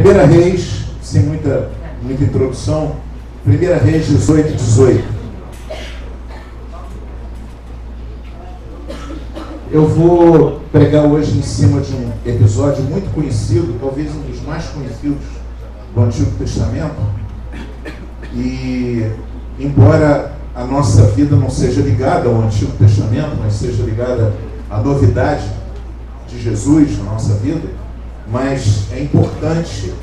Primeira Reis, sem muita introdução, Primeira Reis 18. Eu vou pregar hoje em cima de um episódio muito conhecido, talvez um dos mais conhecidos do Antigo Testamento. E, embora a nossa vida não seja ligada ao Antigo Testamento, mas seja ligada à novidade de Jesus na nossa vida, mas é importante,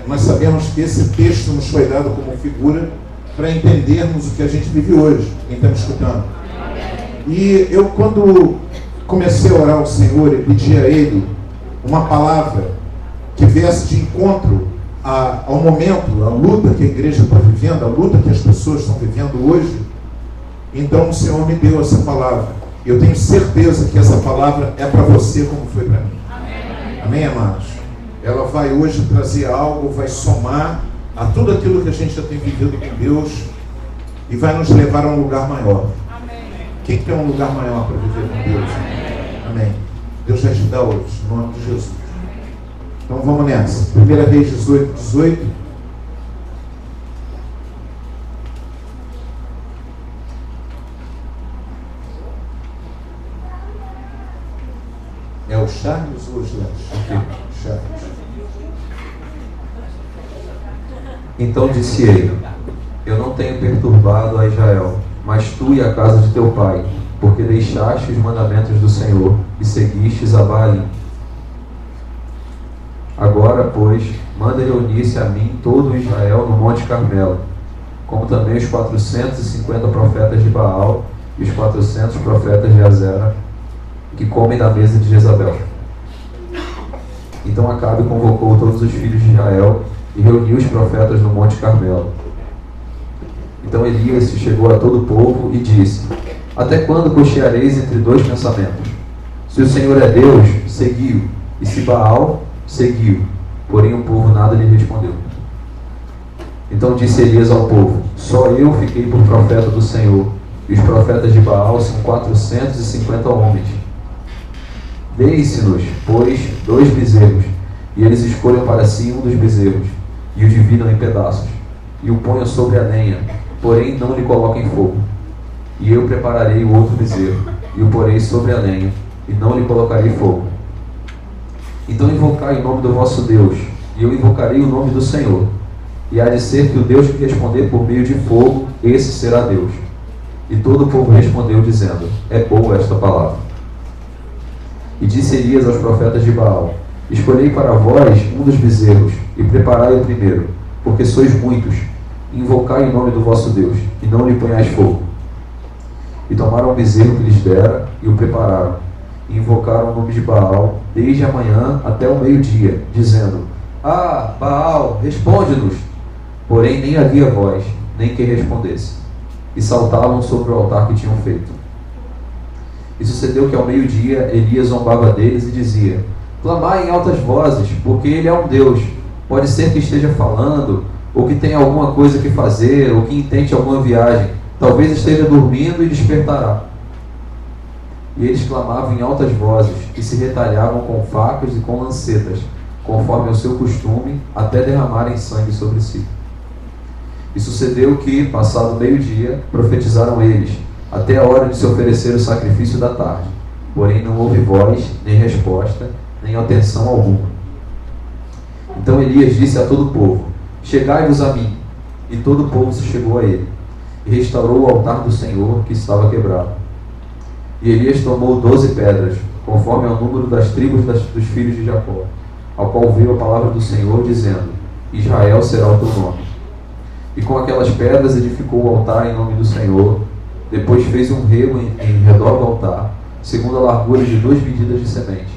nós sabemos que esse texto nos foi dado como figura para entendermos o que a gente vive hoje, quem está me escutando. E eu, quando comecei a orar ao Senhor e pedi a Ele uma palavra que viesse de encontro ao momento, à luta que a igreja está vivendo, a luta que as pessoas estão vivendo hoje, então o Senhor me deu essa palavra. Eu tenho certeza que essa palavra é para você como foi para mim. Amém. Amém, amados? Ela vai hoje trazer algo, vai somar a tudo aquilo que a gente já tem vivido com Deus e vai nos levar a um lugar maior. Quem quer um lugar maior para viver com Deus? Amém. Deus vai te dar hoje, em nome de Jesus. Então vamos nessa. 1 Reis 18. É o Charles ou o Charles? Charles. Então disse ele: eu não tenho perturbado a Israel, mas tu e a casa de teu pai, porque deixaste os mandamentos do Senhor e seguistes a Baalim. Agora, pois, manda reunir-se a mim todo o Israel no Monte Carmelo, como também os 450 profetas de Baal e os 400 profetas de Azera, que comem da mesa de Jezabel. Então Acabe convocou todos os filhos de Israel e reuniu os profetas no Monte Carmelo. Então Elias se chegou a todo o povo e disse: até quando cocheareis entre dois pensamentos? Se o Senhor é Deus, seguiu, e se Baal, seguiu. Porém o povo nada lhe respondeu. Então disse Elias ao povo: só eu fiquei por profeta do Senhor, e os profetas de Baal são 450 homens. Deem-se-nos, pois, 2 bezerros, e eles escolham para si um dos bezerros, e o dividam em pedaços, e o ponham sobre a lenha, porém não lhe coloquem fogo. E eu prepararei o outro bezerro, e o porei sobre a lenha, e não lhe colocarei fogo. Então invocai o nome do vosso Deus, e eu invocarei o nome do Senhor. E há de ser que o Deus que responder por meio de fogo, esse será Deus. E todo o povo respondeu, dizendo: é boa esta palavra. E disse Elias aos profetas de Baal: escolhei para vós um dos bezerros, e preparai o primeiro, porque sois muitos. Invocai o nome do vosso Deus, e não lhe ponhais fogo. E tomaram o bezerro que lhes dera, e o prepararam, e invocaram o nome de Baal, desde a manhã até o meio-dia, dizendo: ah, Baal, responde-nos! Porém nem havia voz, nem quem respondesse. E saltavam sobre o altar que tinham feito. E sucedeu que ao meio-dia Elias zombava deles e dizia: clamai em altas vozes, porque ele é um Deus. Pode ser que esteja falando, ou que tenha alguma coisa que fazer, ou que intente alguma viagem. Talvez esteja dormindo e despertará. E eles clamavam em altas vozes, e se retalhavam com facas e com lancetas, conforme o seu costume, até derramarem sangue sobre si. E sucedeu que, passado o meio-dia, profetizaram eles, até a hora de se oferecer o sacrifício da tarde. Porém não houve voz, nem resposta, nem atenção alguma. Então Elias disse a todo o povo: chegai-vos a mim. E todo o povo se chegou a ele, e restaurou o altar do Senhor, que estava quebrado. E Elias tomou 12 pedras, conforme ao número das tribos dos filhos de Jacó, ao qual veio a palavra do Senhor, dizendo: Israel será o teu nome. E com aquelas pedras edificou o altar em nome do Senhor. Depois fez um remo em redor do altar, segundo a largura de 2 medidas de semente.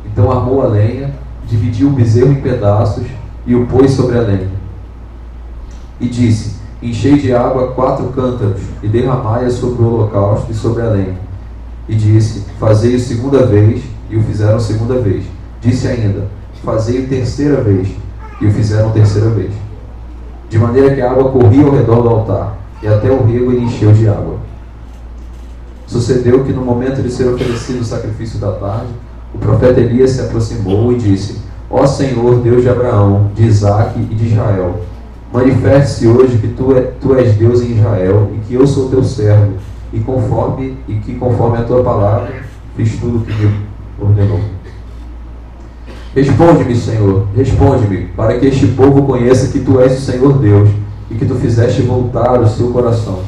Então armou a lenha, dividiu o bezerro em pedaços e o pôs sobre a lenha. E disse: enchei de água 4 cântaros e derramai-a sobre o holocausto e sobre a lenha. E disse: fazei-o segunda vez, e o fizeram segunda vez. Disse ainda: fazei-o terceira vez, e o fizeram terceira vez. De maneira que a água corria ao redor do altar, e até o rego ele encheu de água. Sucedeu que no momento de ser oferecido o sacrifício da tarde, o profeta Elias se aproximou e disse: Ó Senhor, Deus de Abraão, de Isaque e de Israel, manifeste-se hoje que tu és Deus em Israel e que eu sou teu servo e que conforme a tua palavra fiz tudo o que me ordenou. Responde-me, Senhor, responde-me, para que este povo conheça que tu és o Senhor Deus e que tu fizeste voltar o seu coração.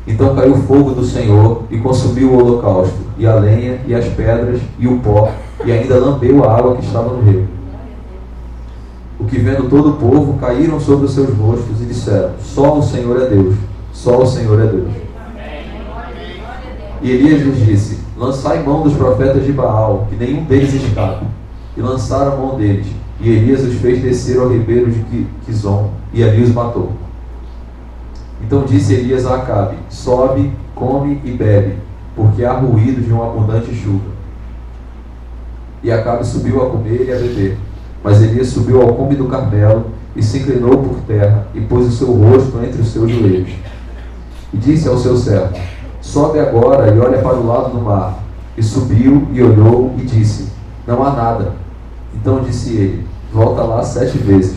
Então caiu o fogo do Senhor e consumiu o holocausto, e a lenha, e as pedras, e o pó, e ainda lambeu a água que estava no rio. O que vendo todo o povo, caíram sobre os seus rostos e disseram: só o Senhor é Deus, só o Senhor é Deus. E Elias lhes disse: lançai mão dos profetas de Baal, que nenhum deles escape. E lançaram a mão deles, e Elias os fez descer ao ribeiro de Quizon, e ali os matou. Então disse Elias a Acabe: sobe, come e bebe, porque há ruído de uma abundante chuva. E Acabe subiu a comer e a beber. Mas Elias subiu ao cume do Carmelo, e se inclinou por terra, e pôs o seu rosto entre os seus joelhos. E disse ao seu servo: sobe agora e olha para o lado do mar. E subiu e olhou e disse: não há nada. Então disse ele: volta lá 7 vezes.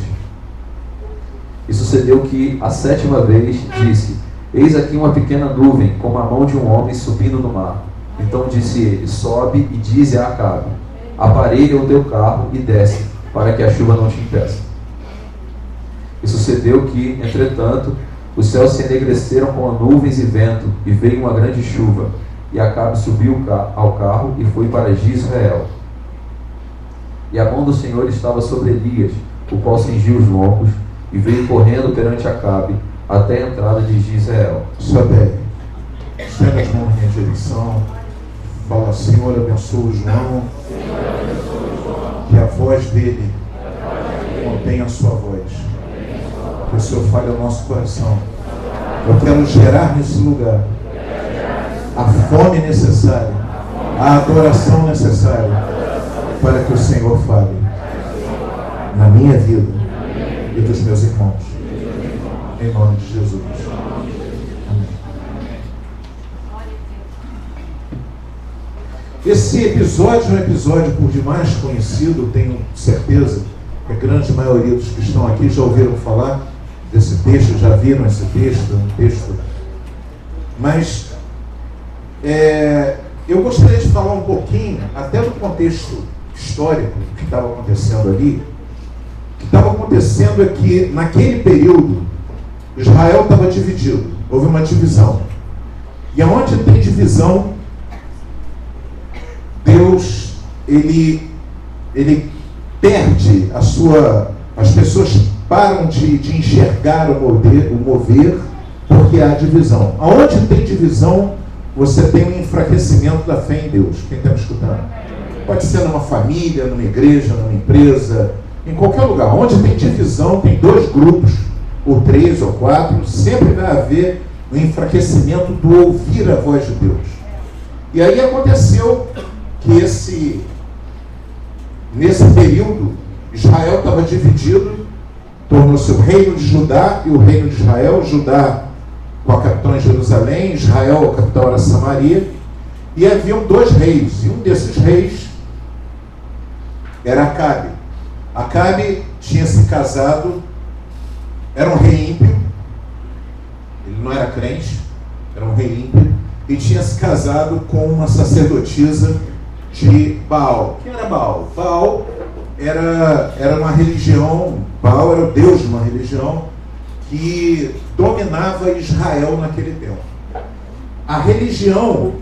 E sucedeu que, a 7ª vez, disse: eis aqui uma pequena nuvem, como a mão de um homem subindo no mar. Então disse ele: sobe e dize a Acabe: aparelha o teu carro e desce, para que a chuva não te impeça. E sucedeu que, entretanto, os céus se enegreceram com nuvens e vento, e veio uma grande chuva. E Acabe subiu ao carro e foi para Jezreel. E a mão do Senhor estava sobre Elias, o qual cingiu os lombos, e veio correndo perante Acabe, até a entrada de Jezreel. Sobe aí. Estenda as mãos na minha direção. Fala: Senhor, abençoa o João. Que a voz dele contenha a sua voz. Que o Senhor fale ao nosso coração. Eu quero gerar nesse lugar a fome necessária, a adoração necessária, para que o Senhor fale na minha vida e dos meus irmãos. Em nome de Jesus. Amém. Esse episódio é um episódio por demais conhecido. Tenho certeza que a grande maioria dos que estão aqui já ouviram falar desse texto, já viram esse texto, um texto. Mas eu gostaria de falar um pouquinho, até do contexto histórico que estava acontecendo ali. O que estava acontecendo é que, naquele período, Israel estava dividido. Houve uma divisão. E aonde tem divisão, Deus, ele perde a sua... As pessoas param de enxergar o mover, porque há divisão. Aonde tem divisão, você tem um enfraquecimento da fé em Deus. Quem está me escutando? Pode ser numa família, numa igreja, numa empresa, em qualquer lugar. Onde tem divisão, tem 2 grupos, ou 3 ou 4, sempre vai haver um enfraquecimento do ouvir a voz de Deus. E aí aconteceu que nesse período, Israel estava dividido, tornou-se o reino de Judá e o reino de Israel. Judá com a capital em Jerusalém, Israel, a capital era Samaria, e haviam 2 reis, e um desses reis era Acabe. Acabe tinha se casado, era um rei ímpio, ele não era crente, era um rei ímpio, e tinha se casado com uma sacerdotisa de Baal. Quem era Baal? Baal era uma religião, Baal era o deus de uma religião que dominava Israel naquele tempo. A religião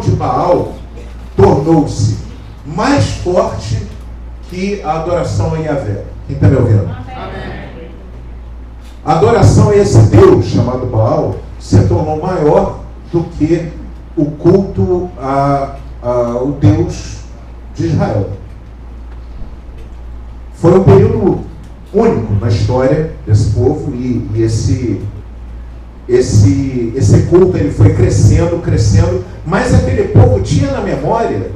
de Baal tornou-se mais forte que a adoração a Yahvé. Quem está me ouvindo? Amém. A adoração a esse Deus chamado Baal se tornou maior do que o culto ao Deus de Israel. Foi um período único na história desse povo, e esse culto ele foi crescendo, mas aquele povo tinha na memória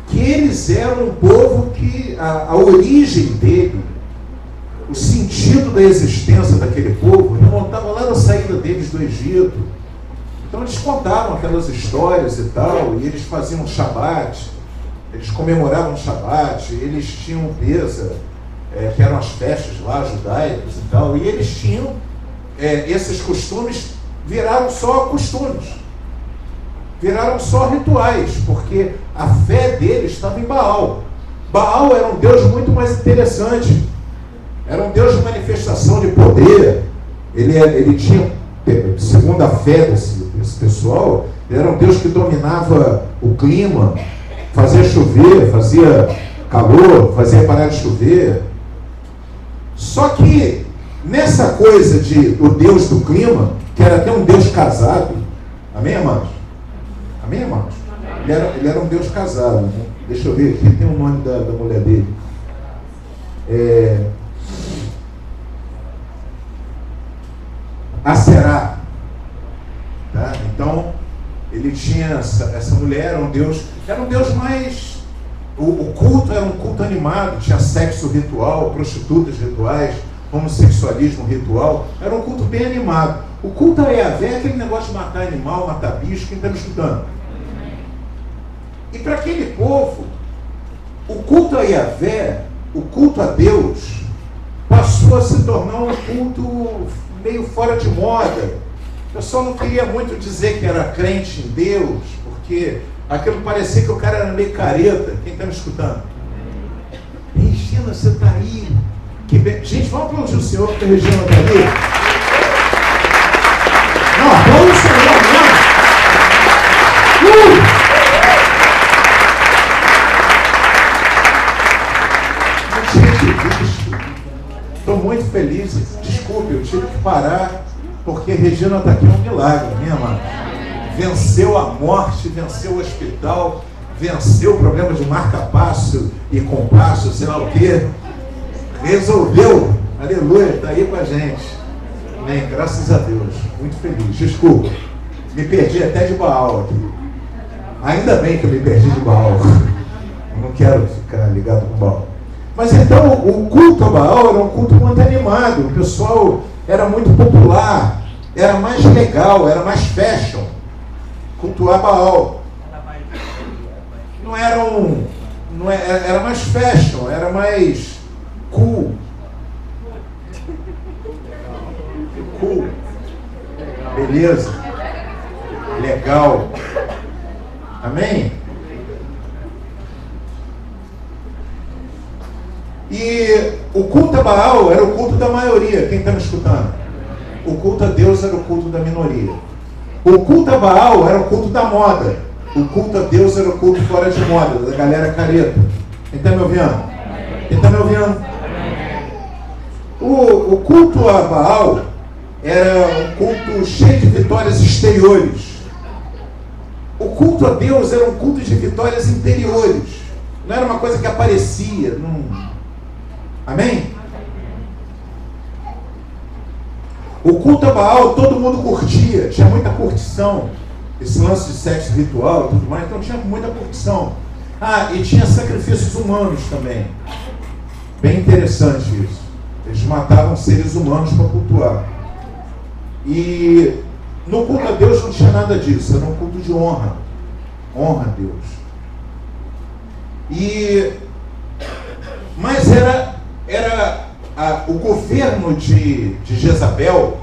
que eles eram um povo que a origem dele, o sentido da existência daquele povo, remontava lá na saída deles do Egito, Então eles contavam aquelas histórias e tal, e eles faziam Shabat, eles comemoravam Shabat, eles tinham Pesa, que eram as festas lá judaicas e tal, e eles tinham esses costumes, viraram só costumes, viraram só rituais, porque a fé deles estava em Baal. Baal era um Deus muito mais interessante, era um Deus de manifestação de poder. Ele tinha, segundo a fé desse pessoal, ele era um Deus que dominava o clima, fazia chover, fazia calor, fazia parar de chover. Só que nessa coisa de o Deus do clima, que era até um Deus casado, amém, amados? Amém, amados? Ele era um Deus casado, né? Deixa eu ver aqui, tem o nome da mulher dele. Aserá. Tá? Então, ele tinha essa mulher, era um Deus mais... O culto era um culto animado, tinha sexo ritual, prostitutas rituais, homossexualismo ritual, era um culto bem animado. O culto a Yahvé é aquele negócio de matar animal, matar bicho, quem está me escutando? E para aquele povo, o culto a Yahvé, o culto a Deus, passou a se tornar um culto meio fora de moda. O pessoal não queria muito dizer que era crente em Deus, porque aquilo parecia que o cara era meio careta. Quem está me escutando? Regina, você está aí. Gente, vamos aplaudir o Senhor, porque a Regina está ali. Não, aplaude o Senhor, não. Estou muito feliz. Desculpe, eu tive que parar, porque Regina está aqui um milagre, minha amada. Venceu a morte, venceu o hospital, venceu o problema de marca-passo e compasso, sei lá o quê. Resolveu. Aleluia, está aí com a gente. Amém, graças a Deus. Muito feliz. Desculpa, me perdi até de Baal aqui. Ainda bem que eu me perdi de Baal. Eu não quero ficar ligado com Baal. Mas então, o culto a Baal era um culto muito animado. O pessoal era muito popular, era mais legal, era mais fashion. Cultuar Baal. Era mais fashion, era mais cool. Cool. Beleza. Legal. Amém? E o culto a Baal era o culto da maioria. Quem está me escutando? O culto a Deus era o culto da minoria. O culto a Baal era o culto da moda. O culto a Deus era o culto fora de moda, da galera careta. Quem está me ouvindo? Quem está me ouvindo? O culto a Baal era um culto cheio de vitórias exteriores. O culto a Deus era um culto de vitórias interiores. Não era uma coisa que aparecia. Amém? O culto a Baal todo mundo curtia, tinha muita curtição. Esse lance de sexo ritual e tudo mais, então tinha muita curtição. E tinha sacrifícios humanos também. Bem interessante isso. Eles matavam seres humanos para cultuar. E no culto a Deus não tinha nada disso, era um culto de honra. Honra a Deus. Mas era o governo de Jezabel.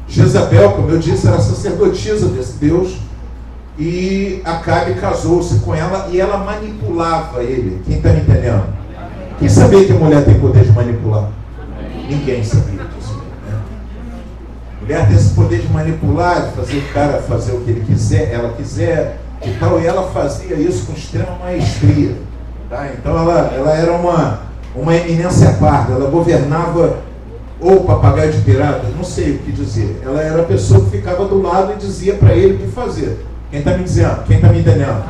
Jezabel, como eu disse, era sacerdotisa desse Deus, e Acabe casou-se com ela e ela manipulava ele. Quem está me entendendo? Quem sabia que a mulher tem poder de manipular? Ninguém sabia disso, né? Mulher tem esse poder de manipular, de fazer o cara fazer o que ele quiser, ela quiser e tal, e ela fazia isso com extrema maestria, tá? Então ela era uma eminência parda, ela governava, ou papagaio de pirata, não sei o que dizer. Ela era a pessoa que ficava do lado e dizia para ele o que fazer. Quem está me dizendo? Quem está me entendendo?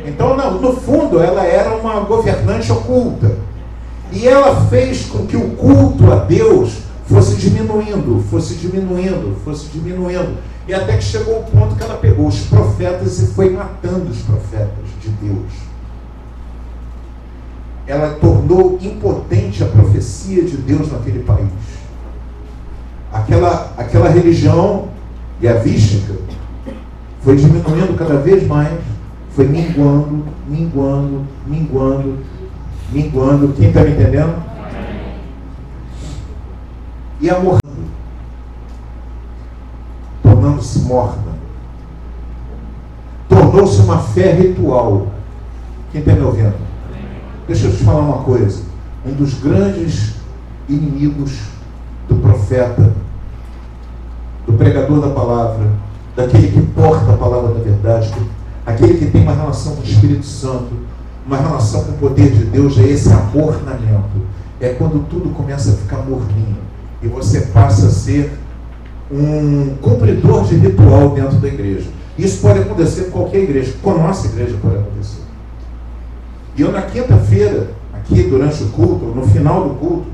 Então, no fundo, ela era uma governante oculta. E ela fez com que o culto a Deus fosse diminuindo, e até que chegou o ponto que ela pegou os profetas e foi matando os profetas de Deus. Ela tornou impotente a profecia de Deus naquele país. Aquela religião yavística foi diminuindo cada vez mais, foi minguando. Quem está me entendendo? E a morrendo, tornando-se morta. Tornou-se uma fé ritual. Quem está me ouvindo? Deixa eu te falar uma coisa. Um dos grandes inimigos do profeta, do pregador da palavra, daquele que porta a palavra da verdade, aquele que tem uma relação com o Espírito Santo, uma relação com o poder de Deus, é esse amornamento. É quando tudo começa a ficar morninho e você passa a ser um cumpridor de ritual dentro da igreja. Isso pode acontecer em qualquer igreja, com a nossa igreja pode acontecer. E eu na quinta-feira, aqui durante o culto, no final do culto,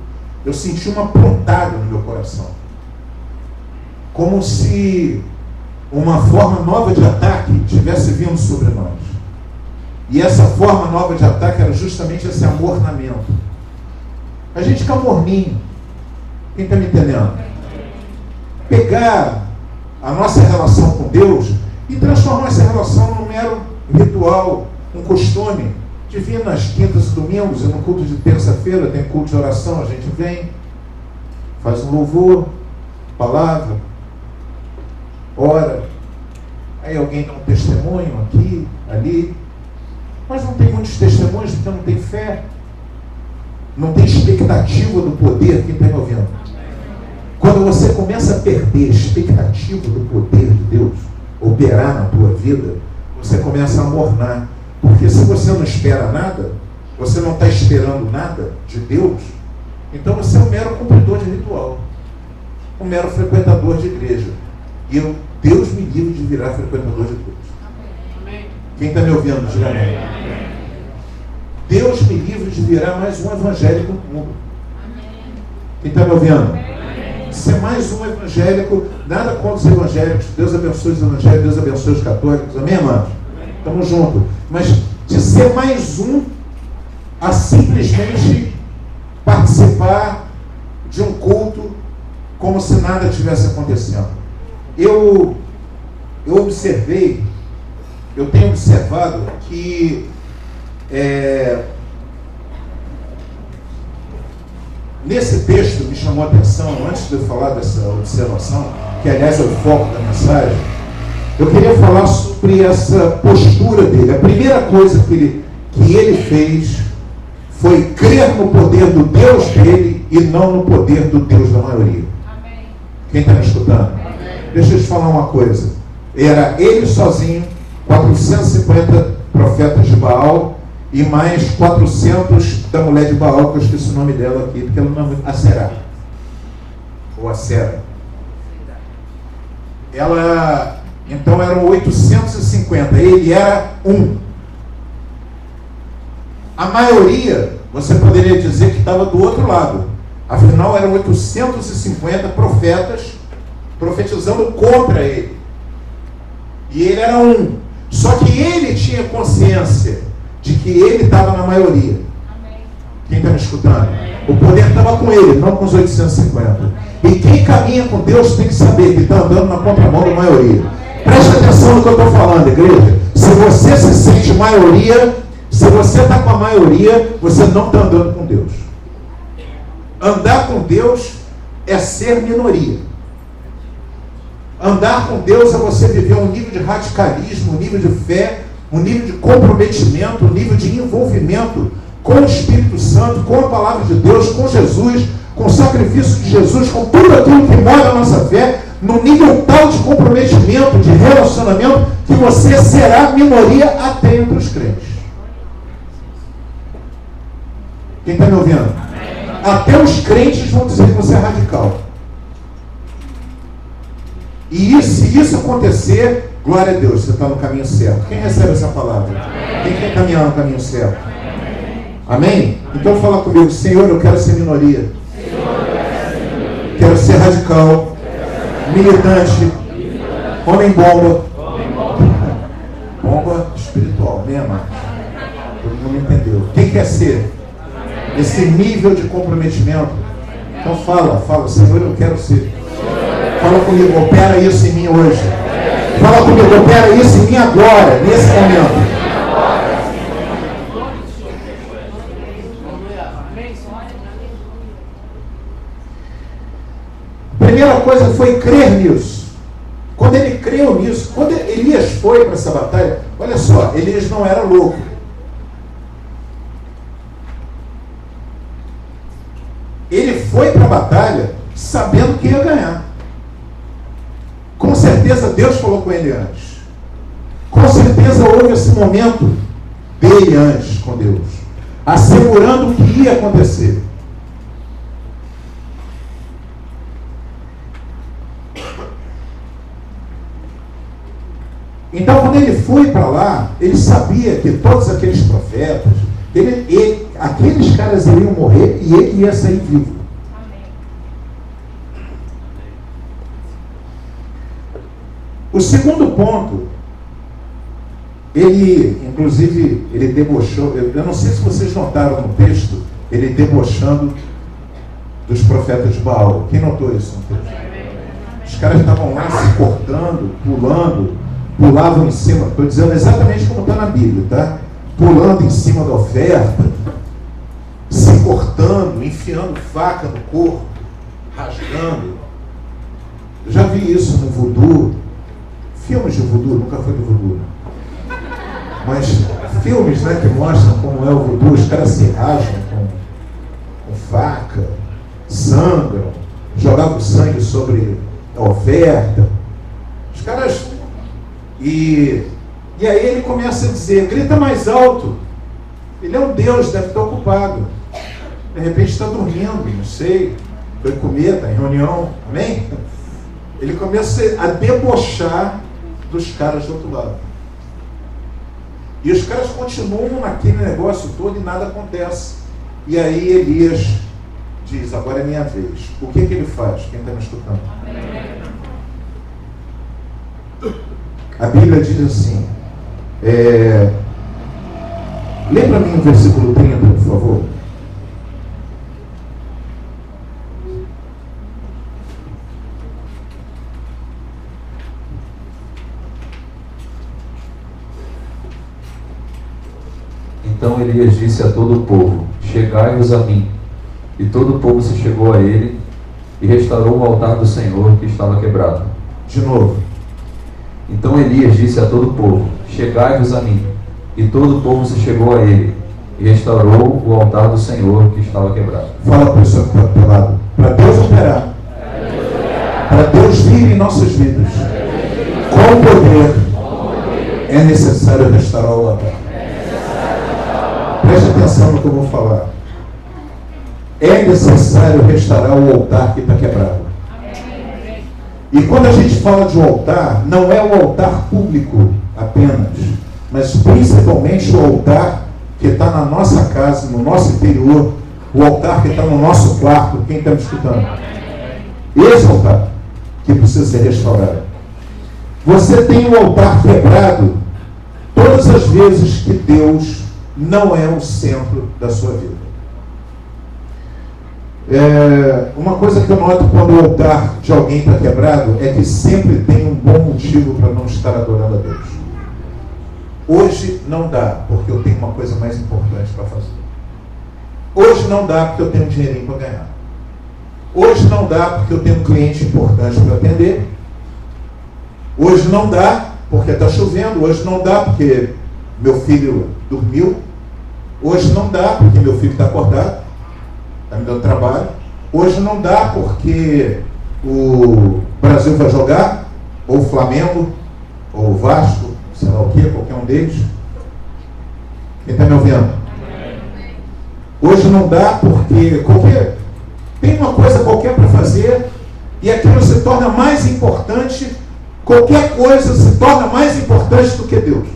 eu senti uma pontada no meu coração. Como se uma forma nova de ataque estivesse vindo sobre nós. E essa forma nova de ataque era justamente esse amornamento. A gente fica morninho. Quem está me entendendo? Pegar a nossa relação com Deus e transformar essa relação num mero ritual, um costume. De vir nas quintas e domingos, e no culto de terça-feira tem culto de oração, a gente vem, faz um louvor, palavra, ora, aí alguém dá um testemunho aqui, ali, mas não tem muitos testemunhos porque não tem fé, não tem expectativa do poder. Quem está me ouvindo? Quando você começa a perder a expectativa do poder de Deus operar na tua vida, você começa a mornar. Porque se você não espera nada, você não está esperando nada de Deus, então você é um mero cumpridor de ritual, um mero frequentador de igreja. E Deus me livre de virar frequentador de Deus. Amém. Quem está me ouvindo, diga amém. Deus me livre de virar mais um evangélico no mundo. Quem está me ouvindo? Ser mais um evangélico, nada contra os evangélicos. Deus abençoe os evangélicos, Deus abençoe os católicos. Amém, irmãos? Estamos juntos. Mas de ser mais um a simplesmente participar de um culto como se nada tivesse acontecendo. Eu observei, eu tenho observado que nesse texto me chamou a atenção, antes de eu falar dessa observação, que aliás é o foco da mensagem, eu queria falar sobre essa postura dele. A primeira coisa que ele fez foi crer no poder do Deus dele e não no poder do Deus da maioria. Amém. Quem está me escutando? Amém. Deixa eu te falar uma coisa. Era ele sozinho, 450 profetas de Baal e mais 400 da mulher de Baal, que eu esqueci o nome dela aqui, porque ela não é muito... Aserá. Ou Acera. Ela... Então eram 850, ele era um. A maioria, você poderia dizer que estava do outro lado. Afinal, eram 850 profetas profetizando contra ele. E ele era um. Só que ele tinha consciência de que ele estava na maioria. Quem está me escutando? O poder estava com ele, não com os 850. E quem caminha com Deus tem que saber que está andando na contramão da maioria. Preste atenção no que eu estou falando, igreja. Se você se sente maioria, se você está com a maioria, você não está andando com Deus. Andar com Deus é ser minoria. Andar com Deus é você viver um nível de radicalismo, um nível de fé, um nível de comprometimento, um nível de envolvimento com o Espírito Santo, com a palavra de Deus, com Jesus, com o sacrifício de Jesus, com tudo aquilo que move a nossa fé, no nível tal de comprometimento, de relacionamento, que você será minoria até entre os crentes. Quem está me ouvindo? Até os crentes vão dizer que você é radical. E se isso acontecer, glória a Deus, você está no caminho certo. Quem recebe essa palavra? Quem quer caminhar no caminho certo? Amém? Então fala comigo: Senhor, eu quero ser minoria. Quero ser radical, militante, homem bomba. Bomba espiritual, né, amado? Todo mundo entendeu. Quem quer ser? Esse nível de comprometimento. Então fala, Senhor, eu quero ser. Fala comigo, opera isso em mim hoje. Fala comigo, opera isso em mim agora, nesse momento. A primeira coisa foi crer nisso. Quando ele creu nisso, quando Elias foi para essa batalha, olha só, Elias não era louco. Ele foi para a batalha sabendo que ia ganhar. Com certeza Deus falou com ele antes. Com certeza houve esse momento dele antes com Deus, assegurando o que ia acontecer. Então, quando ele foi para lá, ele sabia que todos aqueles profetas, aqueles caras iriam morrer e ele ia sair vivo. O segundo ponto, inclusive, ele debochou, eu não sei se vocês notaram no texto, ele debochando dos profetas de Baal. Quem notou isso no texto? Os caras estavam lá se cortando, pulavam em cima, estou dizendo exatamente como está na Bíblia, tá? Pulando em cima da oferta, se cortando, enfiando faca no corpo, rasgando. Eu já vi isso no voodoo, filmes de voodoo, nunca foi do voodoo, mas filmes, né, que mostram como é o voodoo, os caras se rasgam com faca, sangram, jogavam sangue sobre a oferta. Os caras... E aí ele começa a dizer, grita mais alto. Ele é um Deus, deve estar ocupado. De repente está dormindo, não sei. Foi comer, está em reunião. Amém? Ele começa a debochar dos caras do outro lado. E os caras continuam naquele negócio todo e nada acontece. E aí Elias diz, agora é minha vez. O que ele faz? Quem está me escutando? Amém. A Bíblia diz assim, lê para mim o versículo 30, por favor. Então Elias disse a todo o povo, chegai-vos a mim. E todo o povo se chegou a ele e restaurou o altar do Senhor que estava quebrado. De novo. Então Elias disse a todo o povo, chegai-vos a mim. E todo o povo se chegou a ele, e restaurou o altar do Senhor que estava quebrado. Fala para o pessoal que está do lado. Para Deus operar. Para Deus vir em nossas vidas. Com poder é necessário restaurar o altar. Preste atenção no que eu vou falar. É necessário restaurar o altar que está quebrado. E quando a gente fala de um altar, não é o altar público apenas, mas principalmente o altar que está na nossa casa, no nosso interior, o altar que está no nosso quarto. Quem está me escutando? Esse altar que precisa ser restaurado. Você tem um altar quebrado todas as vezes que Deus não é o centro da sua vida. Uma coisa que eu noto quando o altar de alguém está quebrado é que sempre tem um bom motivo para não estar adorando a Deus. Hoje não dá, porque eu tenho uma coisa mais importante para fazer. Hoje não dá, porque eu tenho um dinheirinho para ganhar. Hoje não dá, porque eu tenho um cliente importante para atender. Hoje não dá, porque está chovendo. Hoje não dá, porque meu filho dormiu. Hoje não dá, porque meu filho está acordado. Está me dando trabalho. Hoje não dá porque o Brasil vai jogar, ou o Flamengo, ou o Vasco, sei lá o que, qualquer um deles. Quem está me ouvindo? Hoje não dá porque tem uma coisa qualquer para fazer e aquilo se torna mais importante, qualquer coisa se torna mais importante do que Deus.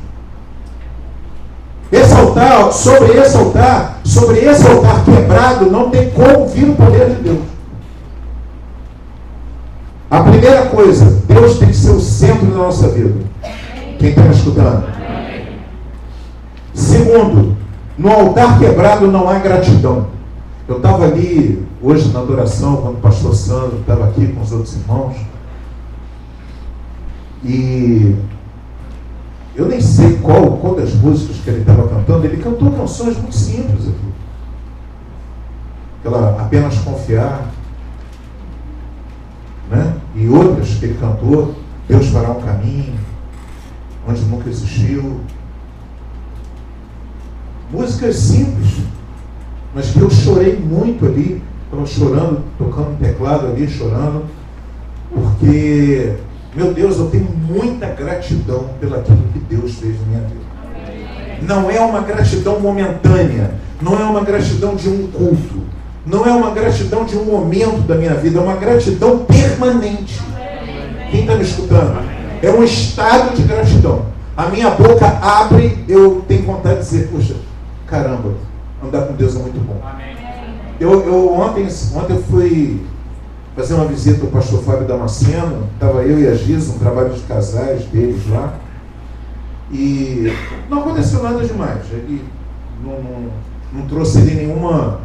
Sobre esse altar quebrado, não tem como vir o poder de Deus. A primeira coisa, Deus tem que ser o centro da nossa vida. Quem está me escutando? Segundo, no altar quebrado não há gratidão. Eu estava ali hoje na adoração, quando o pastor Sandro estava aqui com os outros irmãos, E eu nem sei qual das músicas que ele estava cantando. Ele cantou canções muito simples aqui. Aquela Apenas Confiar, né? E outras que ele cantou, Deus fará um caminho, onde nunca existiu. Músicas simples, mas que eu chorei muito ali. Estava chorando, tocando teclado ali, chorando, porque, meu Deus, eu tenho muita gratidão pelo aquilo que Deus fez na minha vida. Não é uma gratidão momentânea, não é uma gratidão de um culto, não é uma gratidão de um momento da minha vida, é uma gratidão permanente. Quem está me escutando? É um estado de gratidão. A minha boca abre, eu tenho vontade de dizer, poxa, caramba, andar com Deus é muito bom. Ontem eu fui fazer uma visita ao pastor Fábio Damasceno. Estava eu e a Giza, um trabalho de casais deles lá, e não aconteceu nada demais. Ele não trouxe ali nenhuma,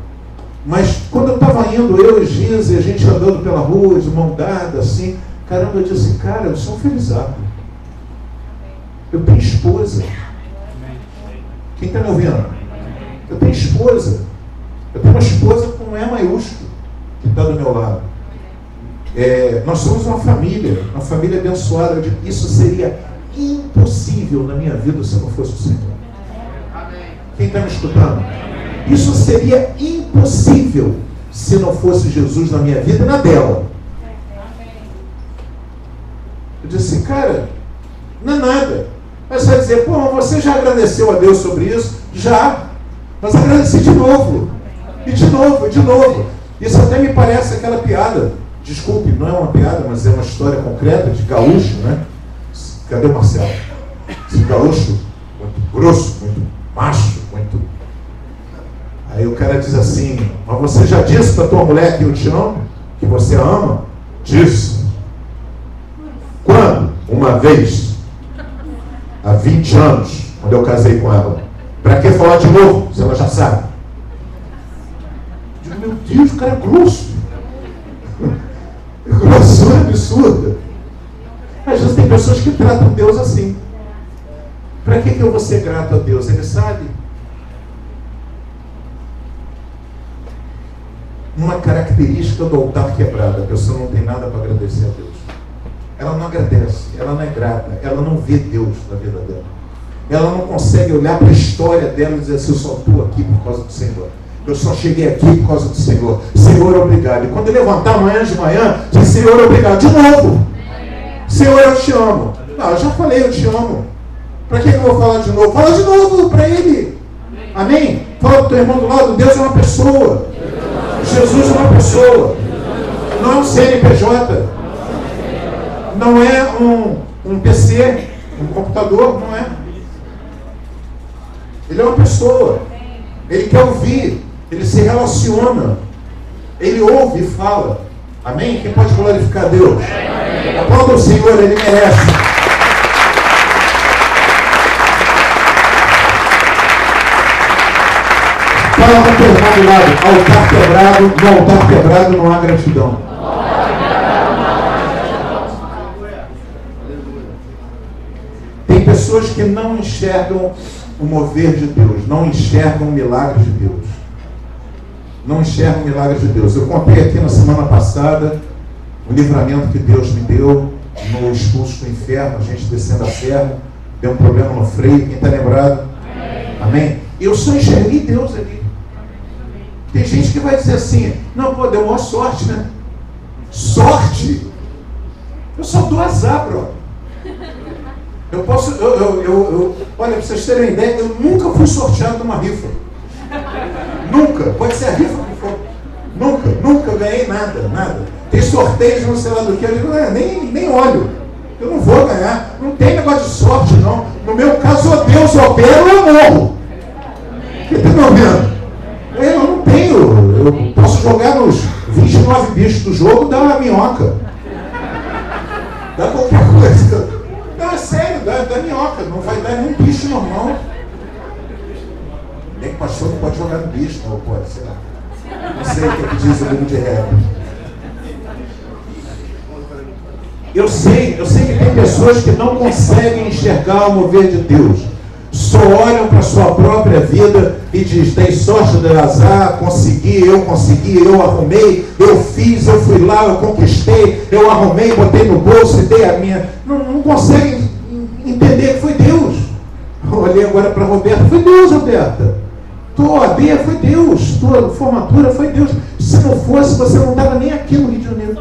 mas quando eu estava indo, eu e Giza, e a gente andando pela rua de mão dada assim, caramba, eu disse, cara, eu sou um felizardo, eu tenho esposa. Quem está me ouvindo? Eu tenho esposa. Eu tenho uma esposa com E maiúsculo, que está do meu lado. Nós somos uma família abençoada. Isso seria impossível na minha vida se não fosse o Senhor. Quem está me escutando? Isso seria impossível se não fosse Jesus na minha vida e na dela. Eu disse, cara, não é nada. Mas você vai dizer, pô, mas você já agradeceu a Deus sobre isso? Já. Mas agradeci de novo. E de novo, e de novo. Isso até me parece aquela piada. Desculpe, não é uma piada, mas é uma história concreta de gaúcho, né? Cadê o Marcelo? Esse gaúcho muito grosso, muito macho, muito... Aí o cara diz assim, mas você já disse para tua mulher que eu te amo? Que você a ama? Disse. Quando? Uma vez. Há 20 anos, quando eu casei com ela. Para que falar de novo, se ela já sabe? Eu digo, meu Deus, o cara é grosso. Grossura absurda. Às vezes tem pessoas que tratam Deus assim. Para que eu vou ser grato a Deus? Ele sabe. Uma característica do altar quebrado, a pessoa não tem nada para agradecer a Deus. Ela não agradece, ela não é grata, ela não vê Deus na vida dela. Ela não consegue olhar para a história dela e dizer assim, eu só estou aqui por causa do Senhor. Eu só cheguei aqui por causa do Senhor. Senhor, obrigado. E quando eu levantar amanhã de manhã, diz, Senhor, obrigado. De novo. Senhor, eu te amo. Não, eu já falei, eu te amo. Para que eu vou falar de novo? Fala de novo para Ele. Amém? Fala para o teu irmão do lado, Deus é uma pessoa. Jesus é uma pessoa. Não é um CNPJ. Não é um PC, um computador, não é. Ele é uma pessoa. Ele quer ouvir. Ele se relaciona. Ele ouve e fala. Amém? Quem pode glorificar a Deus? Aplauda o Senhor, Ele merece. Fala para o teu irmão do lado. Altar quebrado. No altar quebrado não há gratidão. Tem pessoas que não enxergam o mover de Deus, não enxergam o milagre de Deus. Não enxergam o milagre de Deus. Eu contei aqui na semana passada o livramento que Deus me deu no expulso do inferno, a gente descendo a serra, deu um problema no freio, quem está lembrado? Amém? Eu só enxerguei Deus ali. Tem gente que vai dizer assim, não, pô, deu maior sorte, né? Sorte? Eu só dou azar, bro. Eu posso, olha, para vocês terem uma ideia, eu nunca fui sorteado numa rifa. Nunca, pode ser a rifa que for. Nunca ganhei nada. Tem sorteios, não sei lá do que, eu digo, nem olho. Eu não vou ganhar, não tem negócio de sorte não. No meu caso, ou Deus opera ou eu morro. Quem está me ouvindo? Eu não tenho, eu posso jogar nos 29 bichos do jogo, dá uma minhoca. Dá qualquer coisa. Não, é sério, dá minhoca, não vai dar nenhum bicho normal. Nem que o pastor não pode jogar no bicho, não pode, sei lá. Não sei o que diz o livro de regra. Eu sei que tem pessoas que não conseguem enxergar o mover de Deus. Só olham para a sua própria vida e diz: dei sorte, dei azar, consegui, eu arrumei, eu fiz, eu fui lá, eu conquistei, eu arrumei, botei no bolso e dei a minha. Não conseguem entender que foi Deus. Eu olhei agora para a Roberta: foi Deus, Roberta. Tua OAB foi Deus, tua formatura foi Deus. Se não fosse, você não estava nem aqui no Rio de Janeiro.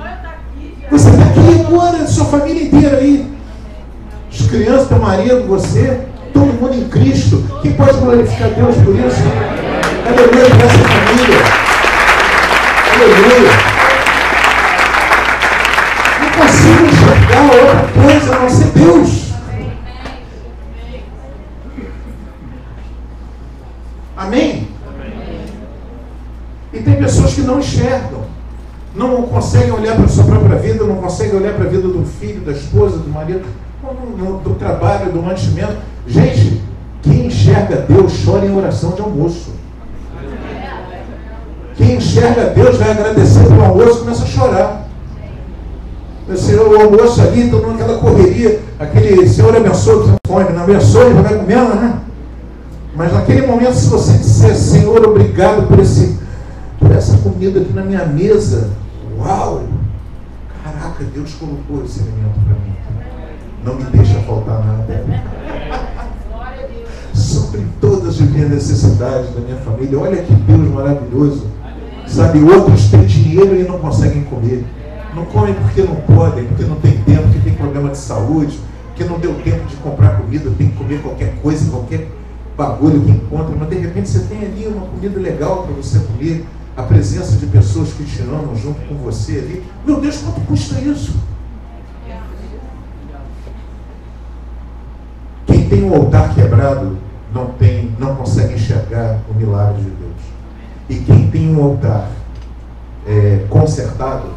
Você está aqui agora, sua família inteira aí. As crianças, teu marido, você, todo mundo em Cristo. Quem pode glorificar Deus por isso? Aleluia para essa família. Aleluia. Não consigo enxergar outra coisa a não ser Deus. Amém? E tem pessoas que não enxergam. Não conseguem olhar para a sua própria vida, não conseguem olhar para a vida do filho, da esposa, do marido, do trabalho, do mantimento. Gente, quem enxerga Deus chora em oração de almoço. Quem enxerga Deus vai agradecer pelo almoço e começa a chorar. O almoço ali, todo mundo aquela correria, aquele Senhor abençoe, que fome, não abençoe, vai comendo, né? Mas naquele momento, se você disser: Senhor, obrigado por essa comida aqui na minha mesa. Uau! Caraca, Deus colocou esse alimento para mim. Não me deixa faltar nada. Supre todas as minhas necessidades da minha família. Olha que Deus maravilhoso. Sabe, outros têm dinheiro e não conseguem comer. Não comem porque não podem, porque não tem tempo, porque tem problema de saúde, porque não deu tempo de comprar comida, tem que comer qualquer coisa, qualquer bagulho que encontra. Mas de repente você tem ali uma comida legal para você comer. A presença de pessoas que te amam junto com você ali. Meu Deus, quanto custa isso? Quem tem um altar quebrado não consegue enxergar o milagre de Deus. E quem tem um altar consertado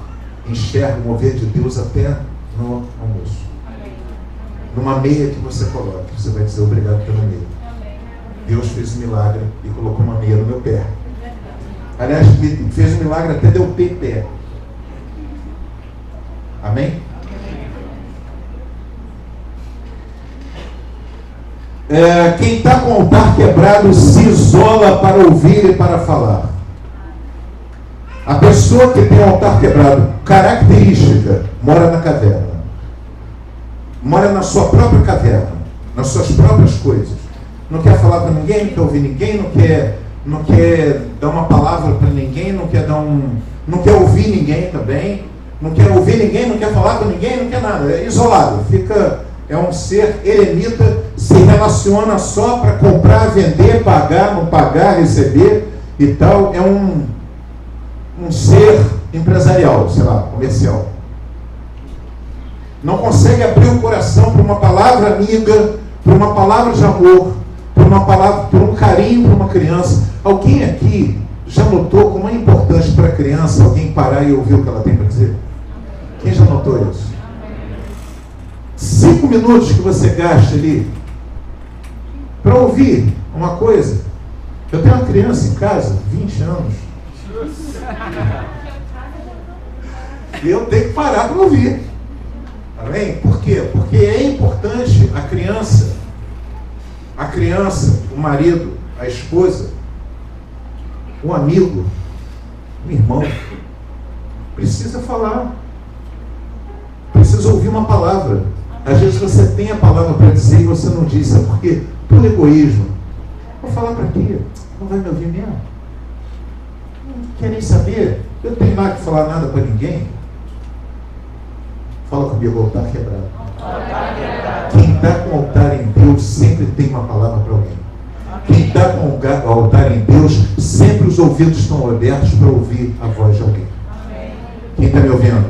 enxerga o mover de Deus até no almoço. Numa meia que você coloca, você vai dizer: obrigado pela meia. Deus fez um milagre e colocou uma meia no meu pé. Aliás, fez um milagre até de eu ter pé. Amém? Quem está com o altar quebrado se isola para ouvir e para falar. A pessoa que tem o altar quebrado, característica, mora na caverna. Mora na sua própria caverna, nas suas próprias coisas. Não quer falar para ninguém, não quer ouvir ninguém, não quer dar uma palavra para ninguém, não quer ouvir ninguém também, não quer ouvir ninguém, não quer falar com ninguém, não quer nada, é isolado, é um ser eremita, se relaciona só para comprar, vender, pagar, não pagar, receber e tal. É um ser empresarial, sei lá, comercial. Não consegue abrir o coração para uma palavra amiga, para uma palavra de amor, por um carinho para uma criança. Alguém aqui já notou como é importante para a criança alguém parar e ouvir o que ela tem para dizer? Quem já notou isso? 5 minutos que você gasta ali para ouvir uma coisa. Eu tenho uma criança em casa, 20 anos. E eu tenho que parar para ouvir. Amém? Por quê? Porque é importante a criança, o marido, a esposa, um amigo, um irmão, precisa falar, precisa ouvir uma palavra. Às vezes você tem a palavra para dizer e você não diz, sabe por quê? Por egoísmo. Vou falar para quê? Não vai me ouvir mesmo? Não quer nem saber? Eu tenho lá que falar nada para ninguém. Fala comigo: o altar quebrado. Quem está com o altar em Deus sempre tem uma palavra para alguém. Quem está com o altar em Deus, sempre os ouvidos estão abertos para ouvir a voz de alguém. Quem está me ouvindo?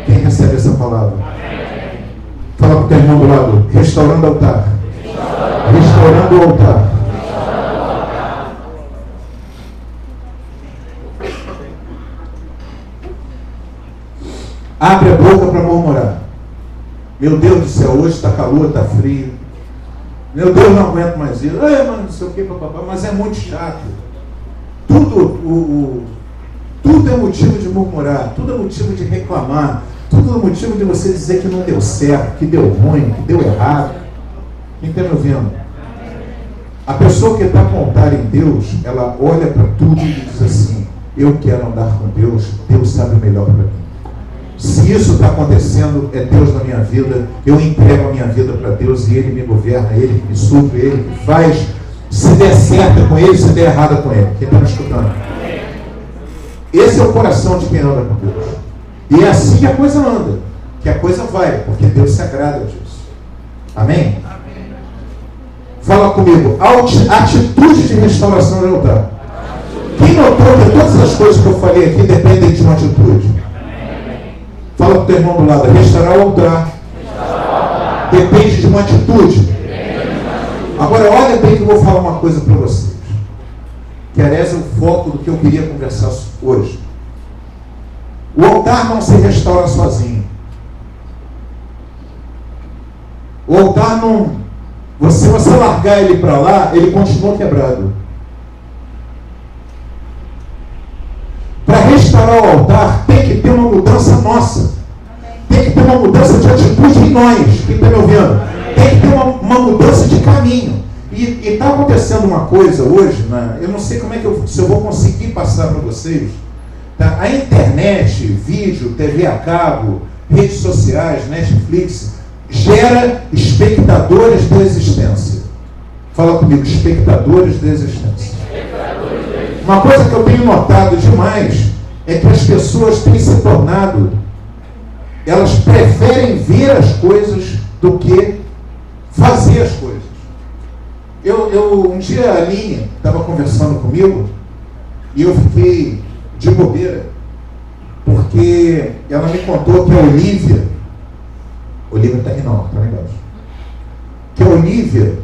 Quem recebe essa palavra? Fala para o teu irmão do lado: restaurando o altar. Restaurando o altar. Abre a boca para murmurar. Meu Deus do céu, hoje está calor, está frio. Meu Deus, não aguento mais isso. Mano, não sei o que, papapá, mas é muito chato. Tudo é motivo de murmurar, tudo é motivo de reclamar. Tudo no motivo de você dizer que não deu certo, que deu ruim, que deu errado. Quem está me ouvindo? A pessoa que está com altar em Deus, ela olha para tudo e diz assim: eu quero andar com Deus, Deus sabe o melhor para mim. Se isso está acontecendo, é Deus na minha vida, eu entrego a minha vida para Deus e Ele me governa, Ele me supre, Ele me faz. Se der certo é com Ele, se der errado é com Ele. Quem está me escutando? Esse é o coração de quem anda com Deus. E é assim que a coisa anda, que a coisa vai, porque Deus se agrada disso. Amém? Fala comigo, atitude de restauração de altar. Quem notou que todas as coisas que eu falei aqui dependem de uma atitude? Fala para o teu irmão do lado, restaurar o altar depende de uma atitude. Agora olha bem que eu vou falar uma coisa para vocês, que aliás é o foco do que eu queria conversar hoje. O altar não se restaura sozinho. O altar não... Se você largar ele para lá, ele continua quebrado. Para restaurar o altar, tem que ter uma mudança nossa. Tem que ter uma mudança de atitude em nós. Quem está me ouvindo? Tem que ter uma mudança de caminho. E está acontecendo uma coisa hoje, né? Eu não sei como é que se eu vou conseguir passar para vocês. Tá? A internet, vídeo, TV a cabo, redes sociais, Netflix, gera espectadores da existência. Fala comigo, espectadores da existência. Uma coisa que eu tenho notado demais é que as pessoas têm se tornado, elas preferem ver as coisas do que fazer as coisas. Um dia a Aline estava conversando comigo e eu fiquei de bobeira, porque ela me contou que a Olivia está aqui não, está lá embaixo, que a Olivia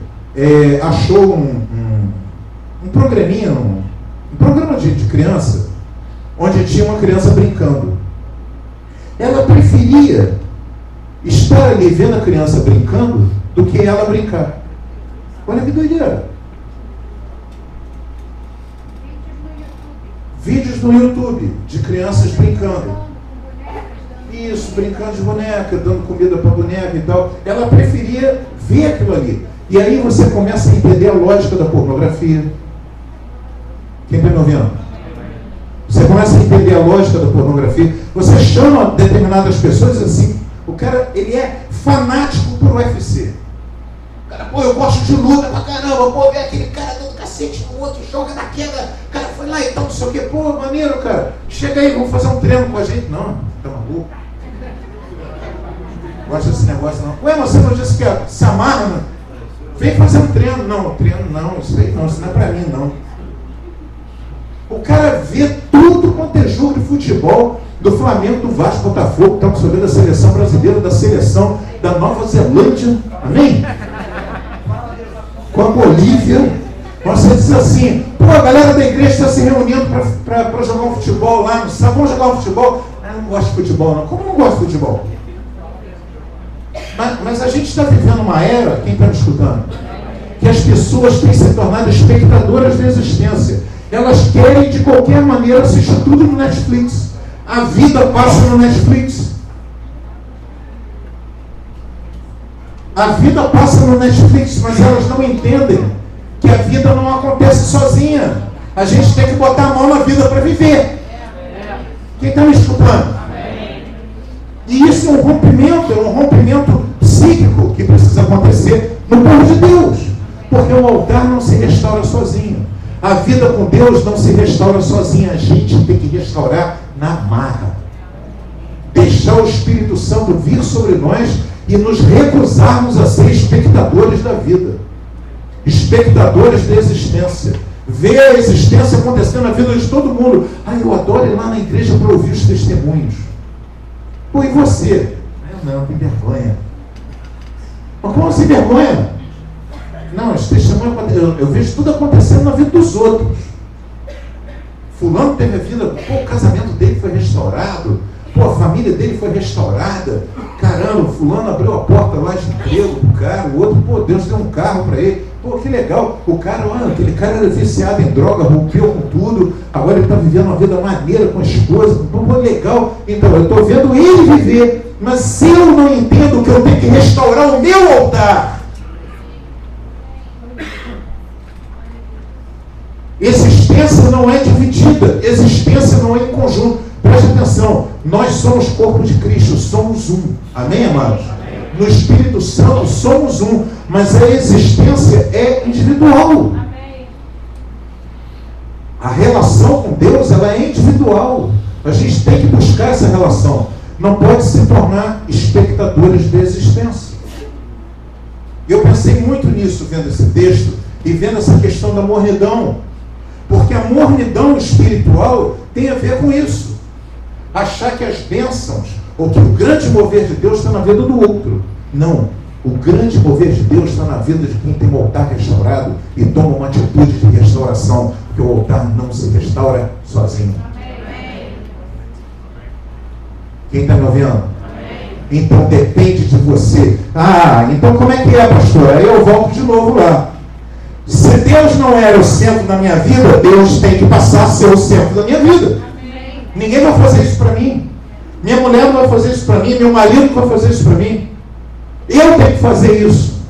achou um programinha, um programa de criança, onde tinha uma criança brincando. Ela preferia estar ali vendo a criança brincando do que ela brincar. Olha que doideira. Vídeos no YouTube de crianças brincando. Isso, brincando de boneca, dando comida para a boneca e tal. Ela preferia ver aquilo ali. E aí você começa a entender a lógica da pornografia. Quem está me ouvindo? Você começa a entender a lógica da pornografia. Você chama determinadas pessoas assim, o cara, ele é fanático por UFC. O cara, pô, eu gosto de luta pra caramba, pô, vê aquele cara dando cacete no outro, joga na queda, o cara foi lá e tal, não sei o que, pô, maneiro, cara. Chega aí, vamos fazer um treino com a gente. Não, tá maluco? Gosta desse negócio não. Ué, mas você não disse que se amarra, né? Vem fazer um treino. Não, treino não, isso aí não, isso não é pra mim não. O cara vê tudo quanto é jogo de futebol, do Flamengo, do Vasco, Botafogo, estamos sabendo da seleção brasileira, da seleção da Nova Zelândia, amém? Com a Bolívia. Você diz assim, pô, a galera da igreja está se reunindo para jogar um futebol lá, não sabe, vamos jogar um futebol? Eu não gosto de futebol não. Como não gosto de futebol? Mas a gente está vivendo uma era, quem está me escutando, que as pessoas têm se tornado espectadoras da existência. Elas querem de qualquer maneira assistir tudo no Netflix. A vida passa no Netflix. A vida passa no Netflix, mas elas não entendem que a vida não acontece sozinha. A gente tem que botar a mão na vida para viver. Quem está me escutando? E isso é um rompimento psíquico que precisa acontecer no povo de Deus. Porque o altar não se restaura sozinho. A vida com Deus não se restaura sozinha. A gente tem que restaurar na marra. Deixar o Espírito Santo vir sobre nós e nos recusarmos a ser espectadores da vida. Espectadores da existência. Ver a existência acontecendo na vida de todo mundo. Eu adoro ir lá na igreja para ouvir os testemunhos. Pô, e você? Eu não, tem vergonha. Mas como sem vergonha? Não, esse testemunho, eu vejo tudo acontecendo na vida dos outros. Fulano teve a vida, pô, o casamento dele foi restaurado, pô, a família dele foi restaurada. Caramba, fulano abriu a porta lá de emprego pro cara, o outro, pô, Deus deu um carro para ele. Pô, que legal. O cara, aquele cara era viciado em droga, rompeu com tudo, agora ele está vivendo uma vida maneira com a esposa. Pô, legal. Então, eu estou vendo ele viver, mas se eu não entendo que eu tenho que restaurar o meu altar, existência não é dividida, existência não é em conjunto. Preste atenção, nós somos corpo de Cristo, somos um. Amém, amados? Amém. No Espírito Santo somos um, mas a existência é individual. Amém. A relação com Deus, ela é individual. A gente tem que buscar essa relação. Não pode se tornar espectadores da existência. Eu pensei muito nisso vendo esse texto e vendo essa questão da mornidão. Porque a mornidão espiritual tem a ver com isso. Achar que as bênçãos, ou que o grande mover de Deus está na vida do outro. Não. O grande mover de Deus está na vida de quem tem o altar restaurado e toma uma atitude de restauração, porque o altar não se restaura sozinho. Quem está me ouvindo? Então depende de você. Então como é que é, pastor? Aí eu volto de novo lá. Se Deus não era o centro da minha vida, Deus tem que passar a ser o centro da minha vida. Ninguém vai fazer isso para mim. Minha mulher não vai fazer isso para mim. Meu marido não vai fazer isso para mim. Eu tenho que fazer isso.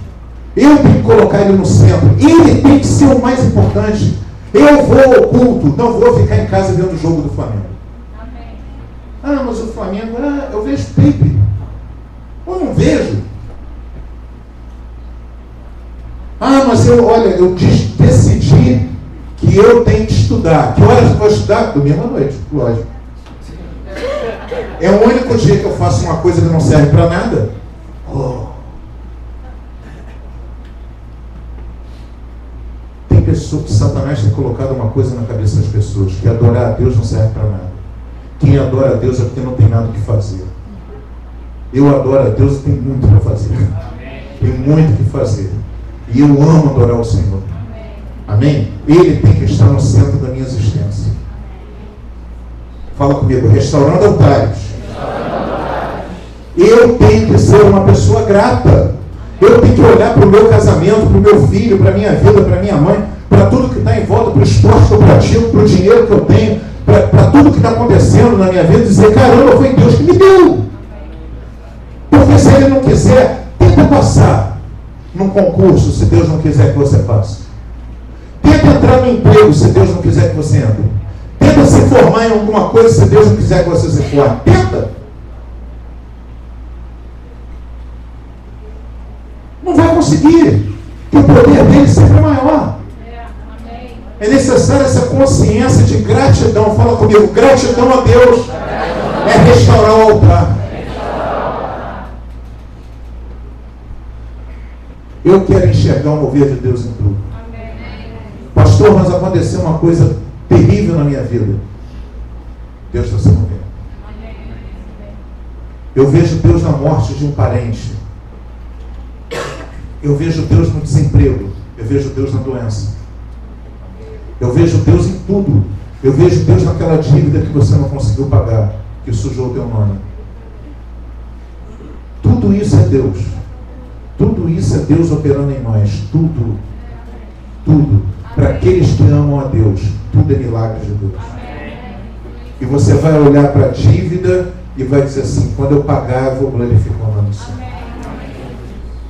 Eu tenho que colocar ele no centro. Ele tem que ser o mais importante. Eu vou ao culto, não vou ficar em casa vendo o jogo do Flamengo. Mas o Flamengo, eu vejo tape. Eu não vejo. Mas eu decidi que eu tenho que estudar. Que horas eu vou estudar? Domingo à noite, lógico. É o único dia que eu faço uma coisa que não serve para nada. Tem pessoa que Satanás tem colocado uma coisa na cabeça das pessoas, que adorar a Deus não serve para nada. Quem adora a Deus é porque não tem nada o que fazer. Eu adoro a Deus e tenho muito para fazer. Tem muito o que fazer. E eu amo adorar o Senhor. Amém? Ele tem que estar no centro da minha existência. Fala comigo, restaurando altares. Eu tenho que ser uma pessoa grata. Eu tenho que olhar para o meu casamento, para o meu filho, para a minha vida, para a minha mãe, para tudo que está em volta, para o esporte que eu pratico, para o dinheiro que eu tenho, para tudo que está acontecendo na minha vida, e dizer, caramba, foi Deus que me deu. Porque se Ele não quiser, tenta passar num concurso, se Deus não quiser que você passe. Tenta entrar no emprego, se Deus não quiser que você entre. Tenta se formar em alguma coisa, se Deus não quiser que você se forme. Tenta. Não vai conseguir, que o poder dele sempre é maior. É necessária essa consciência de gratidão. Fala comigo, gratidão a Deus é restaurar o altar. Eu quero enxergar o mover de Deus em tudo. Pastor, mas aconteceu uma coisa terrível na minha vida. Deus está se movendo. Eu vejo Deus na morte de um parente. Eu vejo Deus no desemprego. Eu vejo Deus na doença. Eu vejo Deus em tudo. Eu vejo Deus naquela dívida que você não conseguiu pagar, que sujou o teu nome. Tudo isso é Deus. Tudo isso é Deus operando em nós. Tudo. Tudo. Para aqueles que amam a Deus, tudo é milagre de Deus. E você vai olhar para a dívida e vai dizer assim, quando eu pagar, eu vou glorificar o nome do Senhor.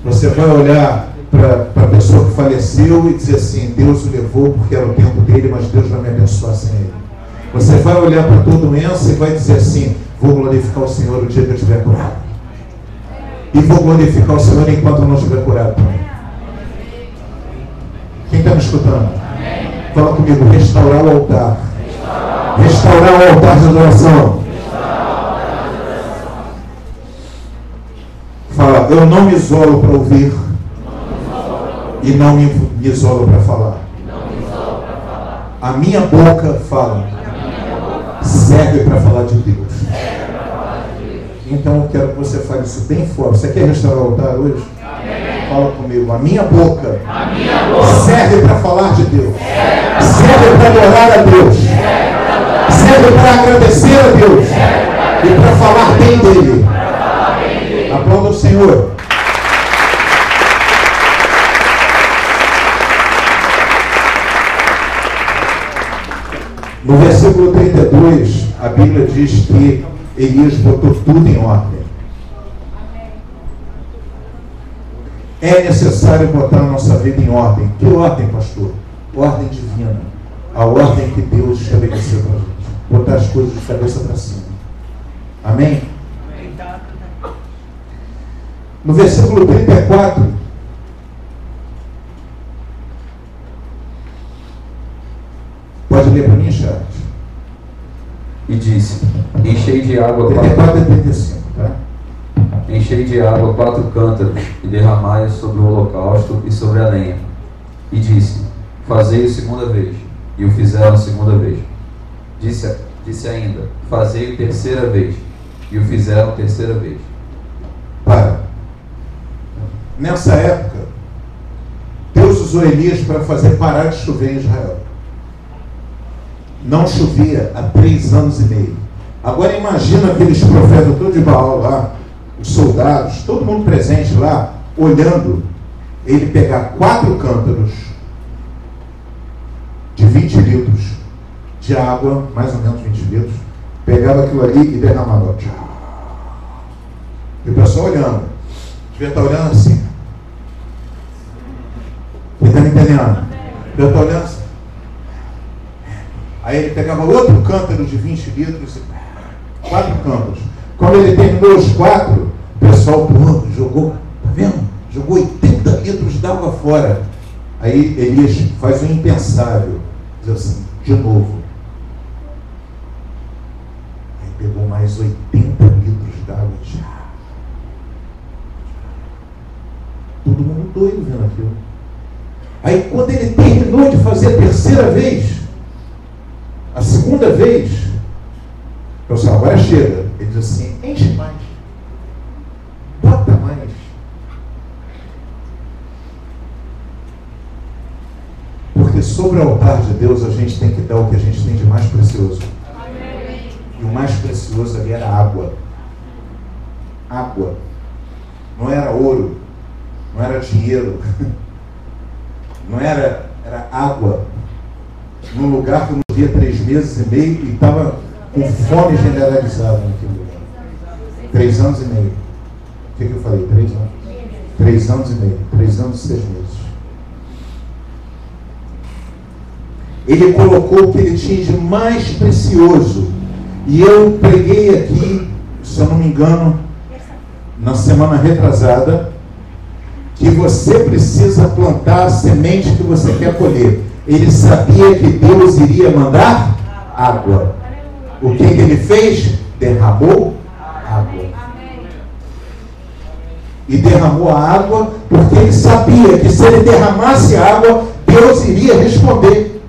Você vai olhar para a pessoa que faleceu e dizer assim, Deus o levou porque era o tempo dele, mas Deus vai me abençoar sem ele. Você vai olhar para a tua doença e vai dizer assim, vou glorificar o Senhor o dia que eu estiver curado. E vou glorificar o Senhor enquanto eu não estiver curado também. Quem está me escutando? Fala comigo, restaurar o altar. Restaurar o altar de adoração. Fala, eu não me isolo para ouvir e não me isolo para falar. A minha boca fala, serve para falar de Deus. Então eu quero que você fale isso bem forte. Você quer restaurar o altar hoje? Fala comigo, a minha boca serve para falar de Deus, serve para adorar a Deus, serve para agradecer a Deus e para falar bem dele. Aplauda o Senhor. No versículo 32, a Bíblia diz que Elias botou tudo em ordem. É necessário botar a nossa vida em ordem. Que ordem, pastor? Ordem divina. A ordem que Deus estabeleceu para a gente. Botar as coisas de cabeça para cima. Amém? No versículo 34, pode ler para mim, Charles? E disse: enchei de água 34 e 35, tá? Enchei de água 4 cântaros e derramai-os sobre o holocausto e sobre a lenha. E disse: fazei-o segunda vez. E o fizeram segunda vez. Disse ainda: fazei-o terceira vez. E o fizeram terceira vez. Para. Nessa época, Deus usou Elias para fazer parar de chover em Israel. Não chovia há 3 anos e meio. Agora imagina aqueles profetas todos de Baal lá, os soldados, todo mundo presente lá, olhando ele pegar 4 cântaros de 20 litros de água, mais ou menos 20 litros, pegava aquilo ali e derramava. E o pessoal olhando, devia estar olhando assim. Quem está me entendendo? Devia estar olhando assim. Aí ele pegava outro cântaro de 20 litros, 4 cântaros. Quando ele terminou os 4, o pessoal pronto, jogou, tá vendo? Jogou 80 litros d'água fora. Aí Elias faz o impensável, diz assim, de novo. Aí pegou mais 80 litros d'água. Todo mundo doido vendo aquilo. Aí quando ele terminou de fazer a terceira vez, a segunda vez, o pessoal, agora chega. Ele diz assim, enche mais. Bota mais. Porque sobre o altar de Deus a gente tem que dar o que a gente tem de mais precioso. Amém. E o mais precioso ali era água. Água. Não era ouro. Não era dinheiro. Não era água. Num lugar que eu não via 3 meses e meio e estava com fome generalizada naquele lugar. 3 anos e meio. O que eu falei? 3 anos? 3 anos e meio. 3 anos e 6 meses. Ele colocou o que ele tinha de mais precioso. E eu preguei aqui, se eu não me engano, na semana retrasada, que você precisa plantar a semente que você quer colher. Ele sabia que Deus iria mandar água. O que ele fez? Derramou água. E derramou a água porque ele sabia que se ele derramasse água, Deus iria responder.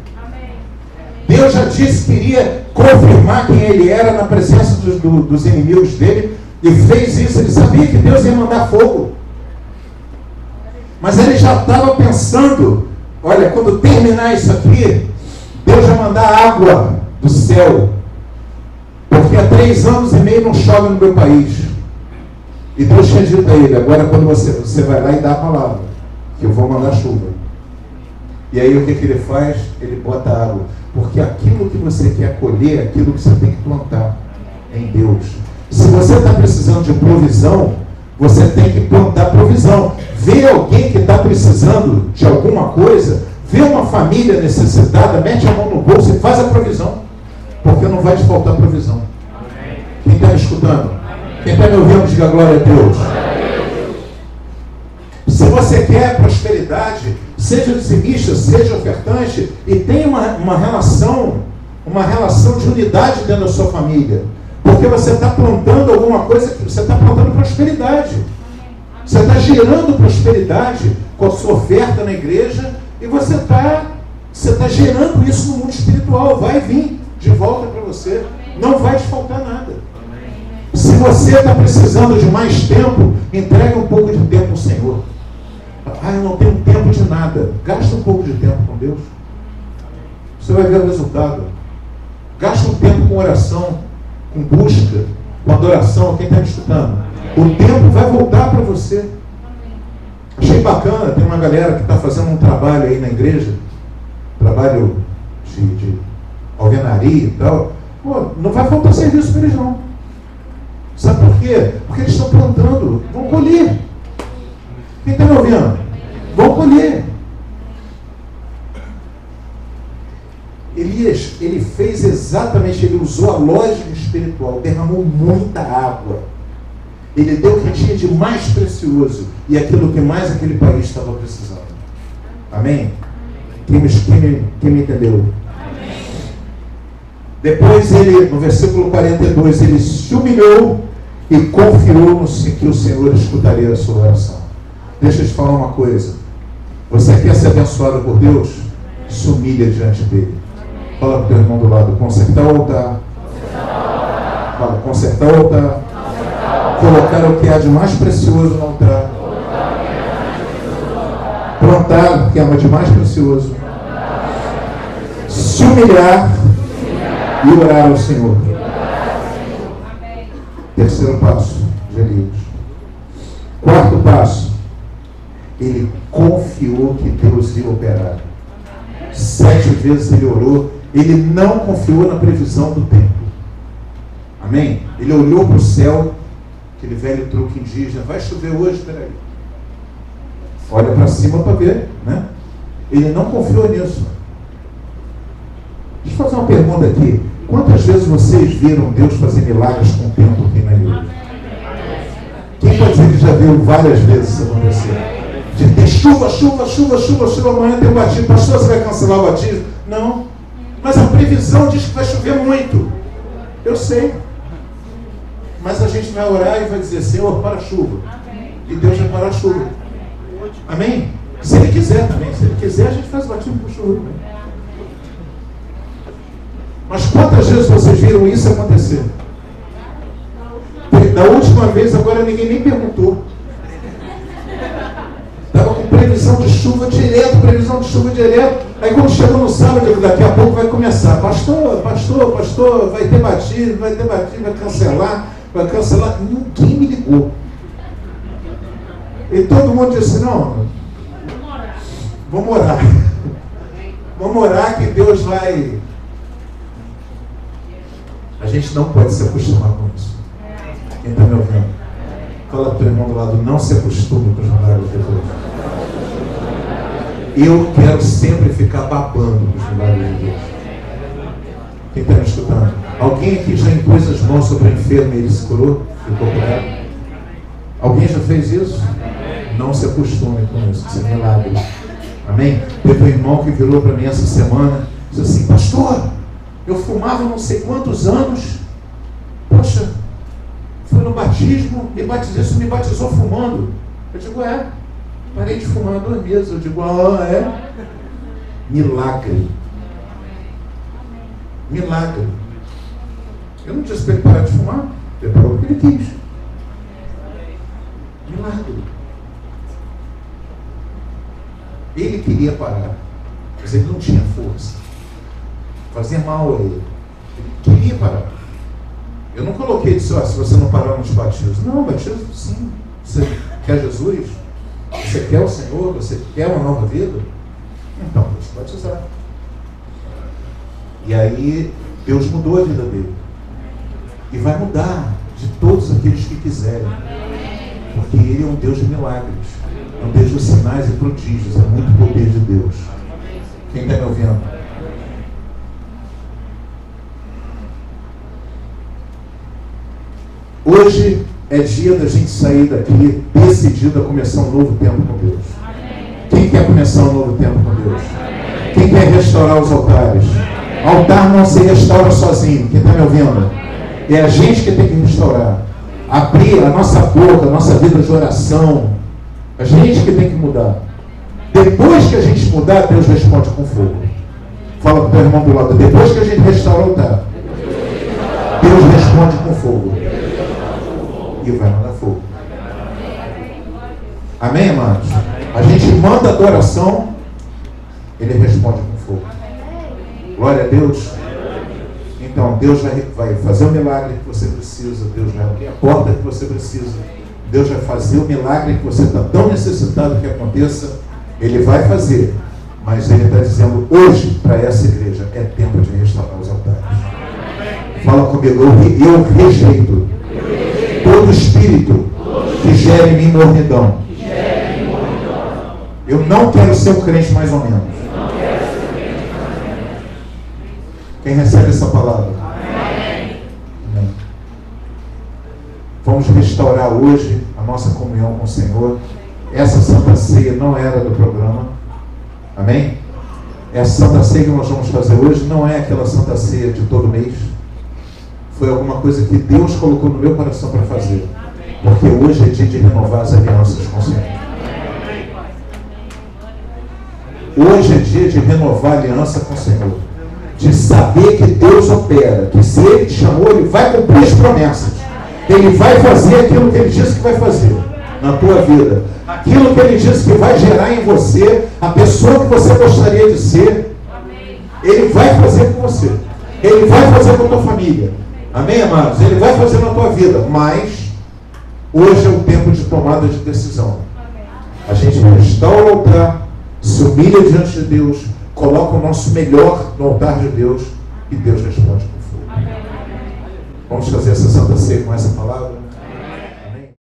Deus já disse que iria confirmar quem ele era na presença dos inimigos dele, e fez isso. Ele sabia que Deus ia mandar fogo. Mas ele já estava pensando, olha, quando terminar isso aqui, Deus vai mandar água do céu. Porque há 3 anos e meio não chove no meu país. E Deus tinha dito a ele, agora quando você vai lá e dá a palavra, que eu vou mandar chuva. E aí o que ele faz? Ele bota água. Porque aquilo que você quer colher, aquilo que você tem que plantar em Deus. Se você está precisando de provisão, você tem que plantar provisão. Vê alguém que está precisando de alguma coisa, vê uma família necessitada, mete a mão no bolso e faz a provisão. Porque não vai te faltar provisão. Amém. Quem está me escutando? Amém. Quem está me ouvindo, diga glória a Deus. Se você quer prosperidade, seja dizimista, seja ofertante, e tenha uma relação de unidade dentro da sua família. Porque você está plantando alguma coisa, você está plantando prosperidade. Você está gerando prosperidade com a sua oferta na igreja, e você está gerando isso no mundo espiritual. Vai vir de volta para você. Não vai te faltar nada. Se você está precisando de mais tempo, entregue um pouco de tempo ao Senhor. Eu não tenho tempo de nada. Gasta um pouco de tempo com Deus. Você vai ver o resultado. Gasta um tempo com oração, com busca, com adoração. Quem está me escutando? O tempo vai voltar para você. Achei bacana, tem uma galera que está fazendo um trabalho aí na igreja, trabalho alvenaria e tal, pô, não vai faltar serviço para eles não. Sabe por quê? Porque eles estão plantando, vão colher. Quem está me ouvindo? Vão colher. Elias, ele fez exatamente, ele usou a lógica espiritual, derramou muita água. Ele deu o que tinha de mais precioso e aquilo que mais aquele país estava precisando. Amém? Quem me entendeu? Amém. Depois ele, no versículo 42, ele se humilhou e confiou no que o Senhor escutaria a sua oração. Deixa eu te falar uma coisa. Você quer ser abençoado por Deus? Se humilha diante dele. Fala para o teu irmão do lado, consertar o altar. Fala, consertar o altar. Colocar o que há de mais precioso no altar. Plantar o que há de mais precioso. Se humilhar e orar ao Senhor. Terceiro passo de Elias. Quarto passo, ele confiou que Deus ia operar. 7 vezes ele orou. Ele não confiou na previsão do tempo. Amém? Ele olhou para o céu, aquele velho truque indígena, vai chover hoje, peraí. Olha para cima para ver, né? Ele não confiou nisso. Deixa eu fazer uma pergunta aqui. Quantas vezes vocês viram Deus fazer milagres com o tempo aqui na igreja? Quem pode dizer que já viu várias vezes isso acontecer? De ter chuva, amanhã tem um batismo. Pastor, você vai cancelar o batismo? Não. Mas a previsão diz que vai chover muito. Eu sei. Mas a gente vai orar e vai dizer, Senhor, para a chuva. E Deus vai parar a chuva. Amém? Se Ele quiser também. Se Ele quiser, a gente faz o batismo com chuva. Mas quantas vezes vocês viram isso acontecer? Da última vez, agora ninguém nem perguntou. Estava com previsão de chuva direto. Aí quando chegou no sábado, daqui a pouco vai começar. Pastor, vai ter batismo, vai cancelar. Ninguém me ligou. E todo mundo disse, não, vamos orar. Vamos orar que Deus vai... A gente não pode se acostumar com isso. Quem está me ouvindo? Fala para o teu irmão do lado, não se acostume com os milagres de Deus. Eu quero sempre ficar babando com os milagres de Deus. Quem está me escutando? Alguém aqui já impôs as mãos sobre o enfermo e ele se curou? Ficou curado? Alguém já fez isso? Não se acostume com isso, isso é milagre. Amém? Teve um irmão que virou para mim essa semana e disse assim, pastor, eu fumava não sei quantos anos, poxa, foi no batismo, me batizou fumando. Eu digo, parei de fumar há 2 meses. Eu digo, milagre. Milagre. Eu não disse para ele parar de fumar, ele parou porque ele quis. Milagre. Ele queria parar, mas ele não tinha força. Fazia mal a ele. Ele queria parar. Eu não coloquei isso, se você não parar nos batismos. Não, batismo sim. Você quer Jesus? Você quer o Senhor? Você quer uma nova vida? Então, vou te batizar. E aí, Deus mudou a vida dele. E vai mudar de todos aqueles que quiserem. Porque Ele é um Deus de milagres. É um Deus de sinais e prodígios. É muito poder de Deus. Quem está me ouvindo? Hoje é dia da gente sair daqui decidido a começar um novo tempo com Deus. Quem quer começar um novo tempo com Deus? Quem quer restaurar os altares? Altar não se restaura sozinho. Quem está me ouvindo? É a gente que tem que restaurar. Abrir a nossa boca, a nossa vida de oração. A gente que tem que mudar. Depois que a gente mudar, Deus responde com fogo. Fala para o teu irmão do lado. Depois que a gente restaura o altar, Deus responde com fogo. E vai mandar fogo. Amém, amados? A gente manda adoração, Ele responde com fogo. Glória a Deus. Então, Deus vai fazer o milagre que você precisa. Deus vai abrir a porta que você precisa. Deus vai fazer o milagre que você está tão necessitado que aconteça. Ele vai fazer. Mas Ele está dizendo hoje para essa igreja, é tempo de restaurar os altares. comigo, eu rejeito todo espírito que gere em mim mornidão. Eu não quero ser um crente mais ou menos. Quem recebe essa palavra? Amém. Vamos restaurar hoje a nossa comunhão com o Senhor. Essa Santa Ceia não era do programa. Amém? Essa Santa Ceia que nós vamos fazer hoje não é aquela Santa Ceia de todo mês. Foi alguma coisa que Deus colocou no meu coração para fazer. Porque hoje é dia de renovar as alianças com o Senhor. Hoje é dia de renovar a aliança com o Senhor. De saber que Deus opera. Que se Ele te chamou, Ele vai cumprir as promessas. Ele vai fazer aquilo que Ele disse que vai fazer na tua vida. Aquilo que Ele disse que vai gerar em você a pessoa que você gostaria de ser. Ele vai fazer com você. Ele vai fazer com a tua família. Amém, amados? Ele vai fazer na tua vida. Mas hoje é o tempo de tomada de decisão. A gente restaura o altar, se humilha diante de Deus, coloca o nosso melhor no altar de Deus e Deus responde com fogo. Vamos fazer essa Santa Ceia com essa palavra?